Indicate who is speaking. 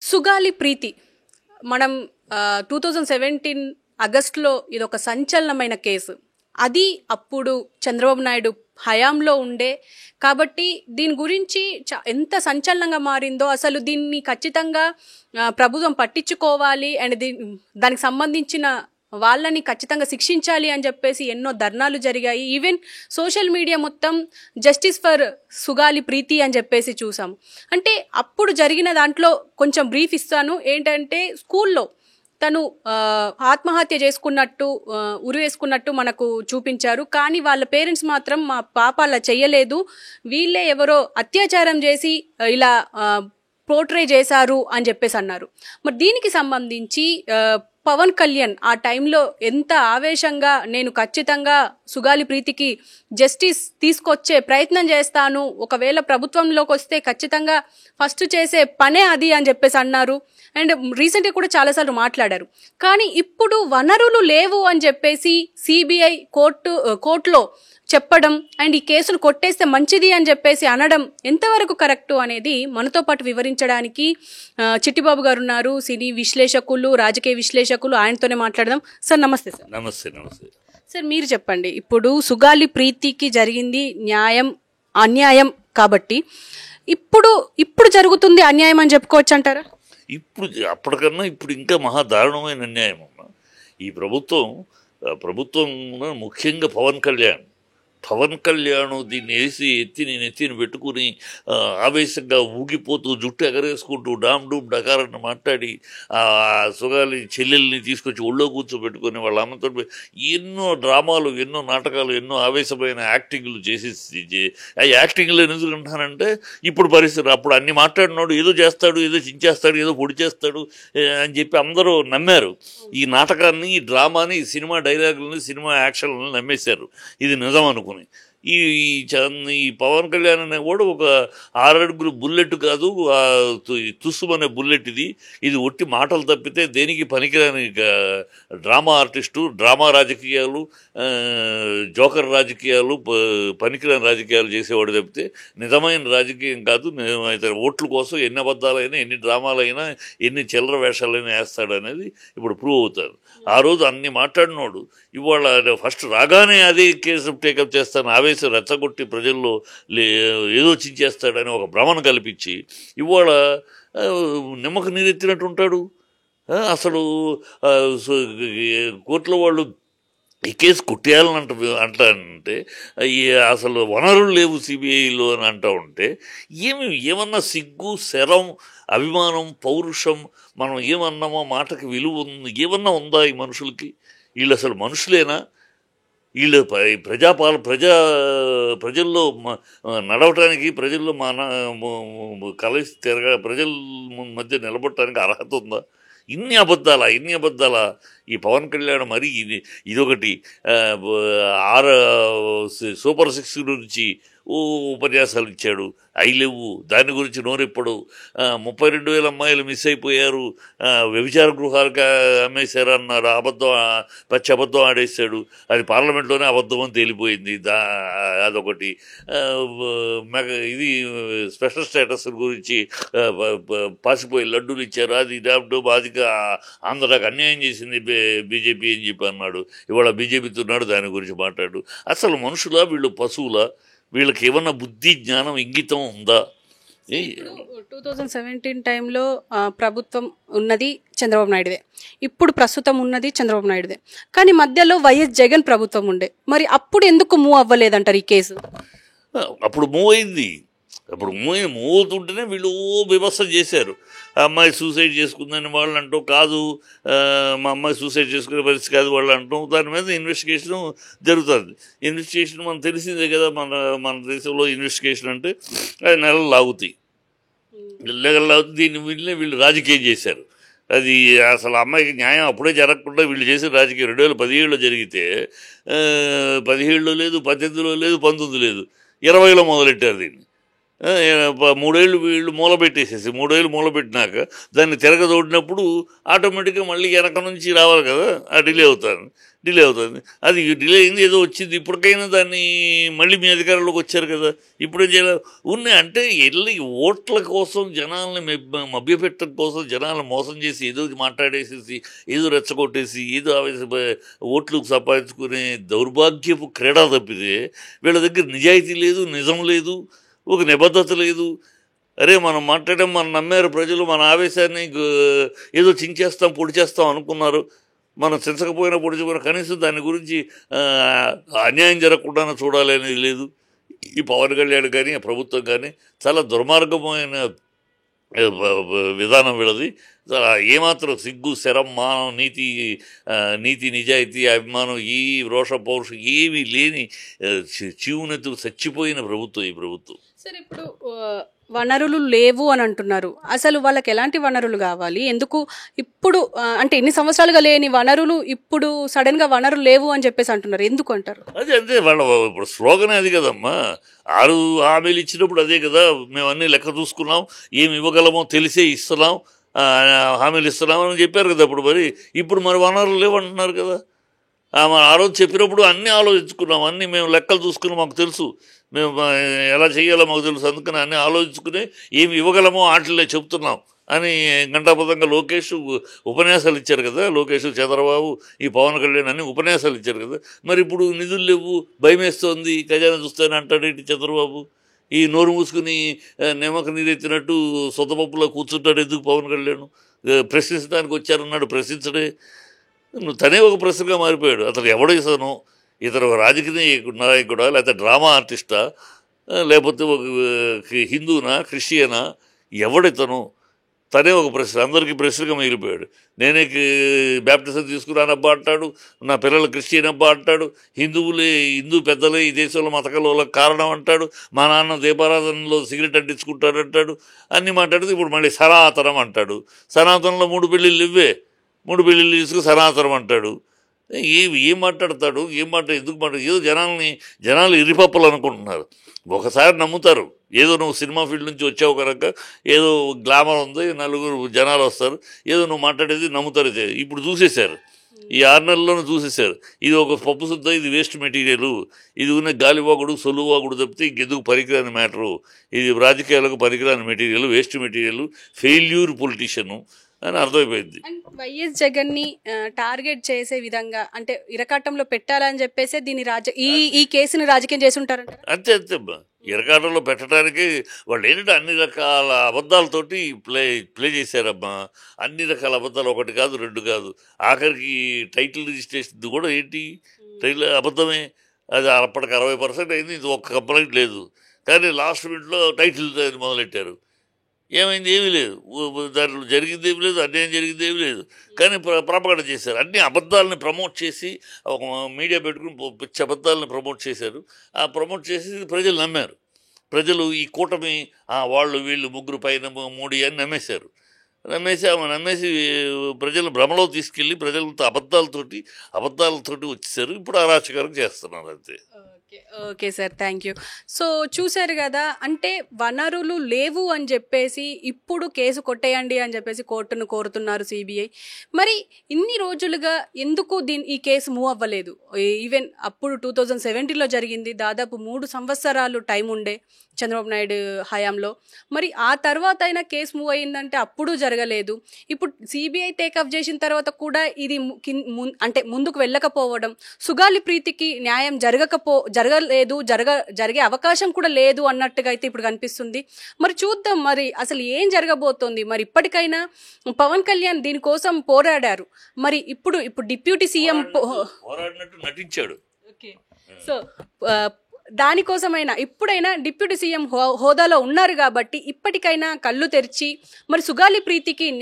Speaker 1: సుగాలి ప్రీతి మనం 2017 ఆగస్టులో ఇదొక సంచలనమైన కేసు. అది అప్పుడు చంద్రబాబు నాయుడు హయాంలో ఉండే కాబట్టి దీని గురించి ఎంత సంచలనంగా మారిందో, అసలు దీన్ని ఖచ్చితంగా ప్రభుత్వం పట్టించుకోవాలి అండ్ దానికి సంబంధించిన వాళ్ళని ఖచ్చితంగా శిక్షించాలి అని చెప్పేసి ఎన్నో ధర్నాలు జరిగాయి. ఈవెన్ సోషల్ మీడియా మొత్తం జస్టిస్ ఫర్ సుగాలి ప్రీతి అని చెప్పేసి చూసాము. అంటే అప్పుడు జరిగిన దాంట్లో కొంచెం బ్రీఫ్ ఇస్తాను. ఏంటంటే స్కూల్లో తను ఆత్మహత్య చేసుకున్నట్టు ఉరివేసుకున్నట్టు మనకు చూపించారు. కానీ వాళ్ళ పేరెంట్స్ మాత్రం మా పాప అలా చెయ్యలేదు, వీళ్ళే ఎవరో అత్యాచారం చేసి ఇలా పోర్ట్రే చేశారు అని చెప్పేసి అన్నారు. మరి దీనికి సంబంధించి పవన్ కళ్యాణ్ ఆ టైంలో ఎంత ఆవేశంగా నేను ఖచ్చితంగా సుగాలి ప్రీతికి జస్టిస్ తీసుకొచ్చే ప్రయత్నం చేస్తాను, ఒకవేళ ప్రభుత్వంలోకి వస్తే ఖచ్చితంగా ఫస్ట్ చేసే పనే అది అని చెప్పేసి అన్నారు. అండ్ రీసెంట్గా కూడా చాలాసార్లు మాట్లాడారు. కానీ ఇప్పుడు వనరులు లేవు అని చెప్పేసి సిబిఐ కోర్టులో చెప్పడం అండ్ ఈ కేసును కొట్టేస్తే మంచిది అని చెప్పేసి అనడం ఎంతవరకు కరెక్టు అనేది మనతో పాటు వివరించడానికి చిట్టిబాబు గారు ఉన్నారు. సినీ విశ్లేషకులు, రాజకీయ విశ్లేషకులు, ఆయనతోనే మాట్లాడదాం. సార్ నమస్తే. సార్
Speaker 2: నమస్తే.
Speaker 1: సార్ మీరు చెప్పండి, ఇప్పుడు సుగాలి ప్రీతికి జరిగింది న్యాయం అన్యాయం కాబట్టి ఇప్పుడు జరుగుతుంది అన్యాయం అని చెప్పుకోవచ్చు అంటారా?
Speaker 2: ఇప్పుడు అప్పటికన్నా ఇప్పుడు ఇంకా మహా దారుణమైన అన్యాయం అమ్మా. ఈ ప్రభుత్వం ముఖ్యంగా పవన్ కళ్యాణ్ దీన్ని నేను ఎత్తిని పెట్టుకుని ఆవేశంగా ఊగిపోతూ జుట్టు ఎగరేసుకుంటూ డామ్ డూమ్ డకారని మాట్లాడి సుగాలి చెల్లెల్ని తీసుకొచ్చి ఒళ్ళో కూర్చోబెట్టుకుని వాళ్ళ అమ్మతో ఎన్నో డ్రామాలు, ఎన్నో నాటకాలు, ఎన్నో ఆవేశమైన యాక్టింగ్లు చేసి ఆ యాక్టింగ్లు ఎందుకు అంటానంటే ఇప్పుడు పరిస్థితి అప్పుడు అన్ని మాట్లాడినోడు ఏదో చేస్తాడు, ఏదో చించేస్తాడు, ఏదో పొడి చేస్తాడు అని చెప్పి అందరూ నమ్మారు. ఈ నాటకాన్ని, ఈ డ్రామాని, ఈ సినిమా డైలాగులని, సినిమా యాక్షన్లని నమ్మేశారు. ఇది నిజం అనుకుని ఈ పవన్ కళ్యాణ్ అనే కూడా ఒక 6 అడుగులు బుల్లెట్ కాదు, తుస్సుమనే బుల్లెట్. ఇది ఒట్టి మాటలు తప్పితే దేనికి పనికిరాని డ్రామా ఆర్టిస్టు, డ్రామా రాజకీయాలు, జోకర్ రాజకీయాలు, పనికిరాని రాజకీయాలు చేసేవాడు తప్పితే నిజమైన రాజకీయం కాదు. నిజమైతే ఓట్ల కోసం ఎన్ని అబద్ధాలైనా, ఎన్ని డ్రామాలైనా, ఎన్ని చిల్లర వేషాలైనా వేస్తాడు అనేది ఇప్పుడు ప్రూవ్ అవుతారు. ఆ రోజు అన్ని మాట్లాడినోడు ఇవాళ ఫస్ట్ రాగానే అదే కేసు టేకప్ చేస్తాను ఆవేశం రెచ్చగొట్టి ప్రజల్లో ఏదో చించేస్తాడని ఒక భ్రమను కల్పించి ఇవాళ నిమ్మకు నీరెత్తినట్టు ఉంటాడు. అసలు కోర్టులో వాళ్ళు ఈ కేసు కొట్టేయాలని అంటానంటే అసలు వనరులు లేవు సిబిఐలో అని అంటూ ఉంటే ఏమన్నా సిగ్గు, శరం, అభిమానం, పౌరుషం, మనం ఏమన్నామో మాటకి విలువ ఏమన్నా ఉందా ఈ మనుషులకి? వీళ్ళు అసలు మనుషులేనా? వీళ్ళు ప్రజల్లో నడవటానికి, ప్రజల్లో కలిసి ప్రజల మధ్య నిలబడటానికి అర్హత ఉందా? ఇన్ని అబద్ధాలా ఈ పవన్ కళ్యాణ్? మరి ఇదొకటి సూపర్ 6 గురించి ఉపన్యాసాలు ఇచ్చాడు, అవి లేవు. దాని గురించి నోరెప్పుడు 32,000 అమ్మాయిలు మిస్ అయిపోయారు, వ్యభిచార గృహాలకు అమ్మేశారు అన్నాడు. పచ్చి అబద్ధం ఆడేశాడు. అది పార్లమెంట్లోనే అబద్ధం అని తేలిపోయింది. అదొకటి. ఇది స్పెషల్ స్టేటస్ గురించి పాసిపోయి లడ్డూలు ఇచ్చారు, అది బాధిగా ఆంధ్రాకి అన్యాయం చేసింది బీజేపీ అని చెప్పి అన్నాడు. ఇవాళ బీజేపీతో ఉన్నాడు, దాని గురించి మాట్లాడు. అసలు మనుషులా వీళ్ళు, పశువులా? వీళ్ళకి ఏమన్నా బుద్ధి, జ్ఞానం, ఇంగితం ఉందా?
Speaker 1: 2017 టైంలో ప్రభుత్వం ఉన్నది చంద్రబాబు నాయుడుదే, ఇప్పుడు ప్రస్తుతం ఉన్నది చంద్రబాబు నాయుడుదే. కానీ మధ్యలో వైఎస్ జగన్ ప్రభుత్వం ఉండే. మరి అప్పుడు ఎందుకు మూవ్ అవ్వలేదంటారు ఈ కేసు?
Speaker 2: అప్పుడు మూవ్ అయింది. అప్పుడు మూవ్ అవుతుంటేనే వీళ్ళు బీభత్సం చేశారు. అమ్మాయి సూసైడ్ చేసుకుందని వాళ్ళు అంటాం, కాదు మా అమ్మాయి సూసైడ్ చేసుకునే పరిస్థితి కాదు వాళ్ళు అంటాం. దాని మీద ఇన్వెస్టిగేషన్ జరుగుతుంది. ఇన్వెస్టిగేషన్ మనకు తెలిసిందే కదా, మన దేశంలో ఇన్వెస్టిగేషన్ అంటే నెలలు లాగుతాయి. దీన్ని వీళ్ళు రాజకీయం చేశారు. అది అసలు అమ్మాయికి న్యాయం అప్పుడే జరగకుండా వీళ్ళు చేసిన రాజకీయం 2017లో జరిగితే 17లో లేదు, 18లో లేదు, 19 లేదు, 20లో మొదలెట్టారు దీన్ని. మూడేళ్ళు వీళ్ళు మూలబెట్టేసేసి 3 ఏళ్ళు మూలబెట్టినాక దాన్ని తిరగదోడినప్పుడు ఆటోమేటిక్గా మళ్ళీ వెనక నుంచి రావాలి కదా, ఆ డిలే అవుతుంది. అది డిలే అయింది, ఏదో వచ్చింది, ఇప్పటికైనా దాన్ని మళ్ళీ మీ అధికారంలోకి వచ్చారు కదా, ఇప్పుడేం చేయాలి ఉన్నాయి అంటే వెళ్ళి ఓట్ల కోసం జనాల్ని మభ్యపెట్టడం కోసం జనాలను మోసం చేసి ఏదో మాట్లాడేసేసి ఏదో రెచ్చగొట్టేసి ఏదో ఓట్లు సంపాదించుకునే దౌర్భాగ్యపు క్రీడా తప్పితే వీళ్ళ దగ్గర నిజాయితీ లేదు, నిజం లేదు, ఒక నిబద్ధత లేదు. అరే మనం మాట్లాడడం మనం నమ్మారు ప్రజలు, మన ఆవేశాన్ని ఏదో చించేస్తాం పొడి చేస్తాం అనుకున్నారు, మనం చించకపోయినా పొడిచిపోయినా కనీసం దాని గురించి అన్యాయం జరగకుండా చూడాలి అనేది లేదు. ఈ పవన్ కళ్యాణ్ కానీ ప్రభుత్వం కానీ చాలా దుర్మార్గమైన విధానం వీళ్ళది. ఏమాత్రం సిగ్గు శరం మానం నీతి నిజాయితీ అభిమానం ఈ రోష పౌరుషం ఏమీ లేని చీవునెత్తు చచ్చిపోయిన ప్రభుత్వం ఈ ప్రభుత్వం.
Speaker 1: సరే, ఇప్పుడు వనరులు లేవు అని అంటున్నారు. అసలు వాళ్ళకి ఎలాంటి వనరులు కావాలి? ఎందుకు ఇప్పుడు అంటే ఎన్ని సంవత్సరాలుగా లేని వనరులు ఇప్పుడు సడన్గా వనరులు లేవు అని చెప్పేసి అంటున్నారు, ఎందుకు అంటారు?
Speaker 2: అదే అంతే వాళ్ళ ఇప్పుడు స్లోగనే అది కదమ్మా. 6 హామీలు ఇచ్చినప్పుడు అదే కదా, మేము అన్నీ లెక్క చూసుకున్నాం, ఏమి ఇవ్వగలమో తెలిసే ఇస్తున్నాం, హామీలు ఇస్తున్నామని చెప్పారు కదా. ఇప్పుడు మరి వనరులు లేవంటున్నారు కదా. ఆ రోజు చెప్పినప్పుడు అన్నీ ఆలోచించుకున్నాం, అన్నీ మేము లెక్కలు చూసుకున్నాం, మాకు తెలుసు మేము ఎలా చేయాలో మాకు తెలుసు, అందుకని అన్నీ ఆలోచించుకుని ఏమి ఇవ్వగలమో వాటిల్లో చెప్తున్నాం అని గంటాపదంగా లోకేష్ ఉపన్యాసాలు ఇచ్చారు కదా. లోకేష్, చంద్రబాబు, ఈ పవన్ కళ్యాణ్ అన్ని ఉపన్యాసాలు ఇచ్చారు కదా. మరి ఇప్పుడు నిధులు లేవు, భయం వేస్తోంది, ఖజానా చూస్తానని అంటాడేంటి చంద్రబాబు? ఈ నోరు మూసుకుని నిమ్మక నీరెత్తినట్టు సొంతపప్పులో కూర్చుంటాడు ఎందుకు పవన్ కళ్యాణ్? ప్రశ్నించడానికి వచ్చారన్నాడు, ప్రశ్నించడే, తనే ఒక ప్రశ్నగా మారిపోయాడు. అతను ఎవడేసాను, ఇతను రాజకీయ నాయకుడా, లేకపోతే డ్రామా ఆర్టిస్టా, లేకపోతే ఒక హిందూనా క్రిస్టియనా, ఎవడితను? తనే ఒక ప్రశ్న, అందరికీ ప్రశ్నగా మిగిలిపోయాడు. నేనే బ్యాప్టిజం తీసుకున్నానబ్బా అంటాడు, నా పిల్లలు క్రిస్టియన్ అబ్బా అంటాడు, హిందూ పెద్దలే ఈ దేశంలో మతకలోలకు కారణం అంటాడు, మా నాన్న దీపారాధనలో సిగరెట్ అంటించుకుంటాడంటాడు, అన్నీ మాట్లాడితే ఇప్పుడు మళ్ళీ సనాతనం అంటాడు. సనాతనంలో 3 పెళ్ళిళ్ళు ఇవ్వే, 3 పెళ్ళిళ్ళు తీసుకు సనాతనం అంటాడు. ఏం మాట్లాడతాడు, ఎందుకు మాట్లాడు? ఏదో జనాలు ఇరిపప్పలు అనుకుంటున్నారు. ఒకసారి నమ్ముతారు, ఏదో నువ్వు సినిమా ఫీల్డ్ నుంచి వచ్చావు కనుక ఏదో గ్లామర్ ఉంది, 4 జనాలు వస్తారు, ఏదో నువ్వు మాట్లాడేది నమ్ముతారు. ఇప్పుడు చూసేశారు, ఈ 6 నెలల్లోనూ చూసేశారు, ఇది ఒక పప్పు శుద్ధ, ఇది వేస్ట్ మెటీరియల్, ఇది ఉన్న గాలివాగుడు సొల్లువాగుడు తప్పితే ఇంకెందుకు పనికిరాని మ్యాటరు, ఇది రాజకీయాలకు పనికిరాని material, waste material, failure politician అని అర్థమైపోయింది.
Speaker 1: వైఎస్ జగన్ ని టార్గెట్ చేసే విధంగా అంటే ఇరకాటంలో పెట్టాలని చెప్పేసి దీన్ని ఈ కేసుని రాజకీయం చేసి ఉంటారంట.
Speaker 2: అంతే ఇరకాటంలో పెట్టడానికి వాళ్ళు ఏంటంటే అన్ని రకాల అబద్ధాలతోటి ప్లే చేశారమ్మా. అన్ని రకాల అబద్ధాలు, 1 కాదు 2 కాదు, ఆఖరికి టైటిల్ రిజిస్ట్రేషన్ కూడా ఏంటి టైటిల్ అబద్ధమే. అది అప్పటికి 60% అయింది, ఇది ఒక్క కంప్లైంట్ లేదు. కానీ లాస్ట్ మినిట్లో టైటిల్ మొదలెట్టారు, ఏమైంది? ఏమీ లేదు, దాంట్లో జరిగింది ఏమి లేదు, అన్యాయం జరిగింది ఏమి లేదు, కానీ ప్రాపగండ చేశారు. అన్ని అబద్ధాలని ప్రమోట్ చేసి ఒక మీడియా పెట్టుకుని పిచ్చి అబద్ధాలని ప్రమోట్ చేశారు. ఆ ప్రమోట్ చేసి ప్రజలు నమ్మారు. ప్రజలు ఈ కూటమి వాళ్ళు వీళ్ళు 3 పైన మోడీ అని నమ్మేసి ప్రజలు భ్రమలో తీసుకెళ్ళి ప్రజలతో అబద్ధాలతోటి వచ్చేసారు. ఇప్పుడు అరాచకారం చేస్తున్నారు అంతే.
Speaker 1: Okay sir, thank you. So చూశారు కదా, అంటే వనరులు లేవు అని చెప్పేసి ఇప్పుడు కేసు కొట్టేయండి అని చెప్పేసి కోర్టును కోరుతున్నారు సిబిఐ. మరి ఇన్ని రోజులుగా ఎందుకు ఈ కేసు మూవ్ అవ్వలేదు? ఈవెన్ అప్పుడు 2017లో జరిగింది, దాదాపు 3 సంవత్సరాలు టైం ఉండే చంద్రబాబు నాయుడు హయాంలో. మరి ఆ తర్వాత అయినా కేసు మూవ్ అయ్యిందంటే అప్పుడు జరగలేదు. ఇప్పుడు సిబిఐ టేకప్ చేసిన తర్వాత కూడా ఇది అంటే ముందుకు వెళ్ళకపోవడం, సుగాలి ప్రీతికి న్యాయం జరిగే అవకాశం కూడా లేదు అన్నట్టుగా అయితే ఇప్పుడు కనిపిస్తుంది. మరి చూద్దాం మరి అసలు ఏం జరగబోతోంది. మరి ఇప్పటికైనా పవన్ కళ్యాణ్ దీనికోసం పోరాడారు, మరి ఇప్పుడు డిప్యూటీ సీఎం
Speaker 2: నటించాడు.
Speaker 1: సో దానికోసమైనా ఇప్పుడైనా డిప్యూటీ సీఎం హోదాలో ఉన్నారు కాబట్టి ఇప్పటికైనా కళ్ళు తెరిచి మరి సుగాలి ప్రీతికి